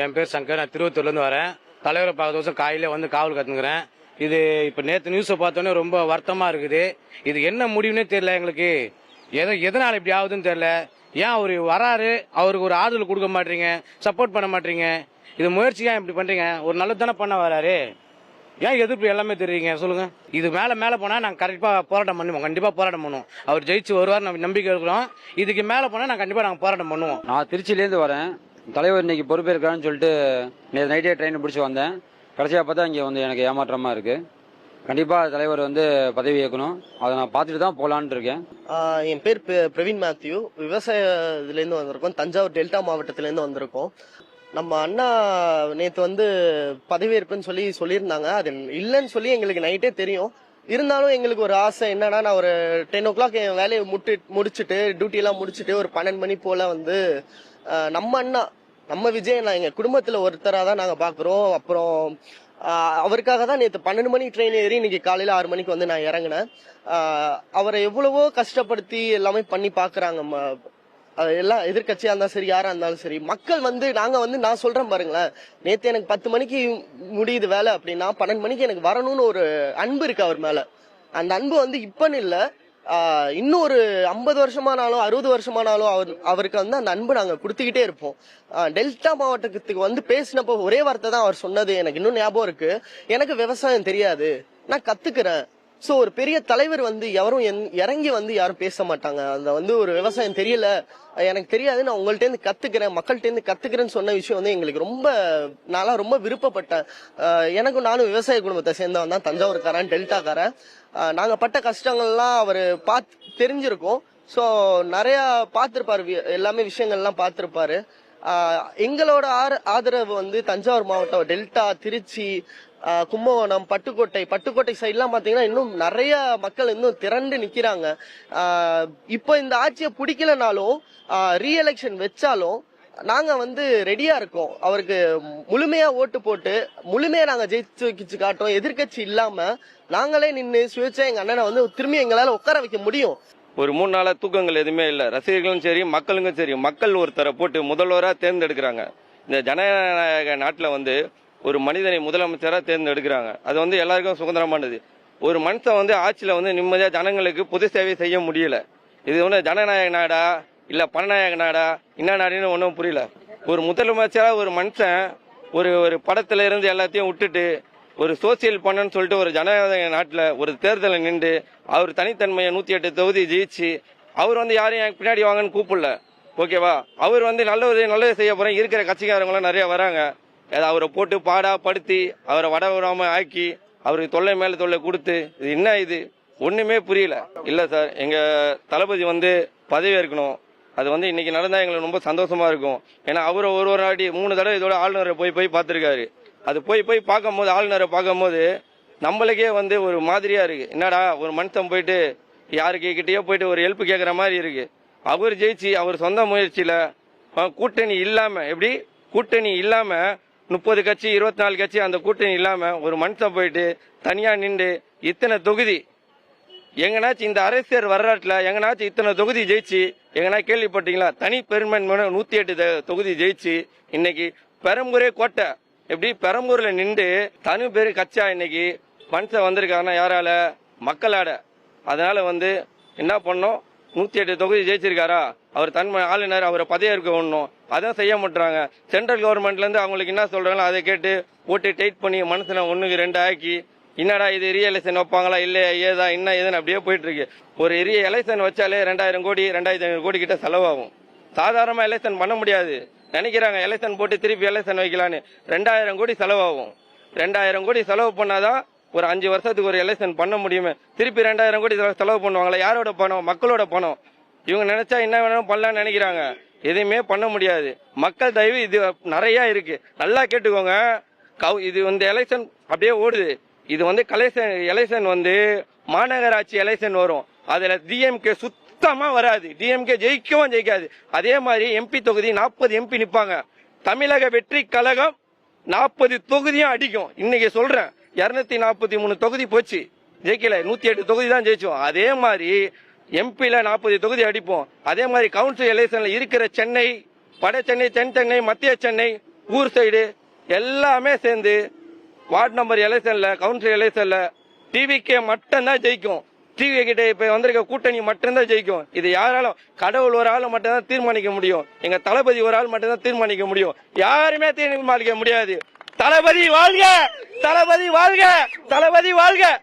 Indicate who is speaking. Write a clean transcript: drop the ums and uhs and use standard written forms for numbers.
Speaker 1: என் பேர் சங்கர். நான் திருவத்தூர்லேருந்து வரேன். தலைவரை பார்க்க வருஷம் காலையில வந்து காவல் கத்துக்கிறேன். இது இப்போ நேற்று நியூஸை பார்த்தோன்னே ரொம்ப வருத்தமாக இருக்குது. இது என்ன முடிவுன்னே தெரியல எங்களுக்கு. எதனால் இப்படி ஆகுதுன்னு தெரியல. ஏன் அவர் வராரு, அவருக்கு ஒரு ஆதரவு கொடுக்க மாட்டீங்க, சப்போர்ட் பண்ண மாட்டீங்க. இது முயற்சி ஏன் இப்படி பண்ணுறீங்க? ஒரு நல்லது தானே பண்ண வராரு, ஏன் எதிர்ப்பு எல்லாமே தெரியுங்க சொல்லுங்க. இது மேலே போனால் நாங்கள் கண்டிப்பாக போராட்டம் பண்ணுவோம். கண்டிப்பாக போராட்டம் பண்ணுவோம். அவர் ஜெயிச்சு வருவார் நம்ம நம்பிக்கை இருக்கிறோம். இதுக்கு மேலே போனால் நாங்கள் போராட்டம் பண்ணுவோம்.
Speaker 2: நான் திருச்சியிலேருந்து வரேன். தலைவர் இன்னைக்கு பொறுப்பேற்கிறான்னு சொல்லிட்டு நேற்று நைட்டே ட்ரெயினை பிடிச்சி வந்தேன். கடைசியாக பார்த்தா இங்கே வந்து எனக்கு ஏமாற்றமாக இருக்குது. கண்டிப்பாக தலைவர் வந்து பதவி ஏற்கணும். அதை நான் பார்த்துட்டு தான் போகலான்ட்டு இருக்கேன்.
Speaker 3: என் பேர் பிரவீன் மேத்யூ. விவசாய இதுலேருந்து வந்திருக்கோம். தஞ்சாவூர் டெல்டா மாவட்டத்திலேருந்து வந்திருக்கோம். நம்ம அண்ணா நேற்று வந்து பதவியேற்புன்னு சொல்லியிருந்தாங்க. அது இல்லைன்னு சொல்லி எங்களுக்கு நைட்டே தெரியும். இருந்தாலும் எங்களுக்கு ஒரு ஆசை என்னன்னா, நான் ஒரு 10 o'clock என் வேலையை முடிச்சுட்டு டியூட்டியெல்லாம் முடிச்சுட்டு ஒரு 12 மணி போல வந்து நம்ம அண்ணா நம்ம விஜய் நான் எங்க குடும்பத்துல ஒருத்தராக தான் நாங்க பாக்குறோம். அப்புறம் அவருக்காக தான் நேற்று 12 மணி ட்ரெயின் ஏறி இன்னைக்கு காலையில 6 மணிக்கு வந்து நான் இறங்கினேன். அவரை எவ்வளவோ கஷ்டப்படுத்தி எல்லாமே பண்ணி பாக்குறாங்க. எல்லாம் எதிர்கட்சியா இருந்தாலும் சரி, யாரா இருந்தாலும் சரி, மக்கள் வந்து நான் சொல்றேன் பாருங்களேன். நேத்து எனக்கு 10 மணிக்கு முடியுது வேலை அப்படின்னா 12 மணிக்கு எனக்கு வரணும்னு ஒரு அன்பு இருக்கு அவர் மேல. அந்த அன்பு வந்து இப்பன்னு இல்ல, இன்னும் ஒரு 50 வருஷமானாலும் 60 வருஷமானாலும் அவருக்கு வந்து அந்த அன்பு நாங்க கொடுத்துக்கிட்டே இருப்போம். டெல்டா மாவட்டத்துக்கு வந்து பேசினப்போ ஒரே வார்த்தை தான் அவர் சொன்னது எனக்கு இன்னும் ஞாபகம் இருக்கு. எனக்கு விவசாயம் தெரியாது, நான் கத்துக்கிறேன். சோ ஒரு பெரிய தலைவர் வந்து யாரும் இறங்கி வந்து யாரும் பேச மாட்டாங்க. அந்த வந்து ஒரு விவசாயம் தெரியல, எனக்கு தெரியாது, நான் உங்கள்ட்ட இருந்து கத்துக்கிறேன், மக்கள்கிட்ட இருந்து கத்துக்கிறேன்னு சொன்ன விஷயம் வந்து எங்களுக்கு நான் ரொம்ப விருப்பப்பட்டேன். நானும் விவசாய குடும்பத்தை சேர்ந்தவன் தான், தஞ்சாவூர்காரன், டெல்டாக்காரன். நாங்க பட்ட கஷ்டங்கள்லாம் அவரு தெரிஞ்சிருக்கோம். சோ நிறைய பார்த்திருப்பாரு, எல்லாமே விஷயங்கள்லாம் பார்த்திருப்பாரு. எங்களோட ஆதரவு வந்து தஞ்சாவூர் மாவட்டம், டெல்டா, திருச்சி, கும்பகோணம், பட்டுக்கோட்டை சைட்லாம் பாத்தீங்கன்னா இன்னும் நிறைய மக்கள் இன்னும் திரண்டு நிக்கிறாங்க. இப்போ இந்த ஆட்சியை பிடிக்கலனாலும் ரீஎலெக்ஷன் வச்சாலும் நாங்க வந்து ரெடியா இருக்கோம். அவருக்கு முழுமையா ஓட்டு போட்டு முழுமையா நாங்க ஜெயிச்சு காட்டுறோம். எதிர்கட்சி இல்லாம நாங்களே நின்று சுயேட்சா எங்க அண்ணனை வந்து திரும்பி எங்களால உட்கார வைக்க முடியும்.
Speaker 4: ஒரு 3 நாளா தூக்கங்கள் எதுவுமே இல்லை. ரசிகர்களும் சரி, மக்களுக்கும் சரி. மக்கள் ஒருத்தரை போட்டு முதல்வராக தேர்ந்தெடுக்கிறாங்க. இந்த ஜனநாயக நாட்டில் வந்து ஒரு மனிதனை முதலமைச்சராக தேர்ந்தெடுக்கிறாங்க. அது வந்து எல்லாருக்கும் சுதந்திரமானது. ஒரு மனுஷன் வந்து ஆட்சியில் வந்து நிம்மதியாக ஜனங்களுக்கு பொது சேவை செய்ய முடியல. இது வந்து ஜனநாயக நாடா இல்லை பணநாயக நாடா, என்ன நாடுன்னு ஒன்றும் புரியல. ஒரு முதலமைச்சராக ஒரு மனுஷன் ஒரு படத்துல இருந்து எல்லாத்தையும் விட்டுட்டு ஒரு சோசியல் பண்ணன்னு சொல்லிட்டு ஒரு ஜனநாயக நாட்டில் ஒரு தேர்தலை நின்று அவர் தனித்தன்மையை 108 தொகுதி ஜெயிச்சு அவர் வந்து யாரையும் பின்னாடி வாங்கன்னு கூப்பிடல. ஓகேவா? அவர் வந்து நல்லது செய்ய போறேன். இருக்கிற கட்சிக்காரங்களாம் நிறைய வராங்க. அவரை போட்டு படுத்தி அவரை வட விடாம ஆக்கி அவருக்கு தொல்லை மேல தொல்லை கொடுத்து இது என்ன இது ஒண்ணுமே புரியல. இல்ல சார், எங்க தளபதி வந்து பதவி ஏற்கணும். அது வந்து இன்னைக்கு நடந்தா எங்களுக்கு ரொம்ப சந்தோஷமா இருக்கும். ஏன்னா அவரை ஒரு வாட்டி 3 தடவை இதோட ஆளுநரை போய் பார்த்திருக்காரு. அது போய் பார்க்கும் போது, ஆளுநரை பார்க்கும் போது நம்மளுக்கே வந்து ஒரு மாதிரியா இருக்கு. என்னடா ஒரு மனுஷன் போயிட்டு யாருக்கிட்டயோ போயிட்டு ஒரு ஹெல்ப் கேட்கற மாதிரி இருக்கு. அவர் ஜெயிச்சு அவர் சொந்த முயற்சியில கூட்டணி இல்லாம, எப்படி கூட்டணி இல்லாம 30 கட்சி 24 கட்சி அந்த கூட்டணி இல்லாம ஒரு மனுஷன் போயிட்டு தனியா நின்று இத்தனை தொகுதி எங்கனாச்சும் இந்த அரசியல் வரலாற்றுல எங்கனாச்சும் இத்தனை தொகுதி ஜெயிச்சு எங்கனா கேள்விப்பட்டீங்களா? தனி பெருமை 108 தொகுதி ஜெயிச்சு இன்னைக்கு பெரம்பூரே கோட்டை, எப்படி பெரம்பூர்ல நின்று தனி பேரு கட்சியா இன்னைக்கு மனுஷன் வந்திருக்காருன்னா யாரால? மக்களாட. அதனால வந்து என்ன பண்ணோம், 108 தொகுதி ஜெயிச்சிருக்காரா, அவர் தன்மை ஆளுநர் அவரை பதவியேற்க ஒண்ணும் அதான் செய்ய மாட்டாங்க. சென்ட்ரல் கவர்மெண்ட்ல இருந்து அவங்களுக்கு என்ன சொல்றாங்களோ அதை கேட்டு ஓட்டு டைட் பண்ணி மனுஷனை 1க்கு 2 ஆக்கி என்னடா இது ரீஎலெக்ஷன் வைப்பாங்களா இல்லையா ஏதா என்ன ஏதுன்னு அப்படியே போயிட்டு இருக்கு. ஒரு எலெக்ஷன் வச்சாலே 2000 கோடி 2500 கோடி கிட்ட செலவாகும். சாதாரணமா எலெக்ஷன் பண்ண முடியாது நினைக்கிறாங்க. எலெக்ஷன் போட்டு திருப்பி எலெக்ஷன் வைக்கலான்னு 2000 கோடி செலவாகும். 2000 கோடி செலவு பண்ணாதான் ஒரு 5 வருஷத்துக்கு ஒரு எலெக்ஷன் பண்ண முடியுமே. திருப்பி 2000 கோடி செலவு பண்ணுவாங்களா? யாரோட பணம்? மக்களோட பணம். இவங்க நினைச்சா என்ன வேணும் பண்ணலாம்னு நினைக்கிறாங்க. எதுவுமே பண்ண முடியாது. மக்கள் தயவு இது நிறைய இருக்கு, நல்லா கேட்டுக்கோங்க. இது வந்து எலெக்ஷன் அப்படியே ஓடுது. இது வந்து எலெக்ஷன் வந்து மாநகராட்சி எலெக்ஷன் வரும். அதுல டிஎம்கே சுத்தமா வராது. டிஎம்கே ஜெயிக்கவும் ஜெயிக்காது. அதே மாதிரி எம்பி தொகுதி 40 எம்பி நிப்பாங்க. தமிழக வெற்றி கழகம் 40 தொகுதியும் அடிக்கும். இன்னைக்கு சொல்றேன், 243 தொகுதி போச்சு, ஜெயிக்கல. 108 தொகுதி தான் ஜெயிச்சோம். அதே மாதிரி எம்பில 40 தொகுதி அடிப்போம். அதே மாதிரி கவுன்சில் எலெக்ஷன்ல இருக்கிற சென்னை, வட சென்னை, தென் சென்னை, மத்திய சென்னை, ஊர் சைடு எல்லாமே சேர்ந்து வார்டு நம்பர் எலெக்ஷன்ல கவுன்சில் எலெக்ஷன்ல டிவிகே மட்டும்தான் ஜெயிக்கும். டிவி கிட்ட இப்ப வந்திருக்க கூட்டணி மட்டும்தான் ஜெயிக்கும். இது யாராலும் கடவுள் ஒரு ஆள் மட்டும்தான் தீர்மானிக்க முடியும். எங்க தளபதி ஒரு ஆள் மட்டும்தான் தீர்மானிக்க முடியும். யாருமே தீர்மானிக்க முடியாது. தளபதி வாழ்க, தளபதி வாழ்க, தளபதி வாழ்க.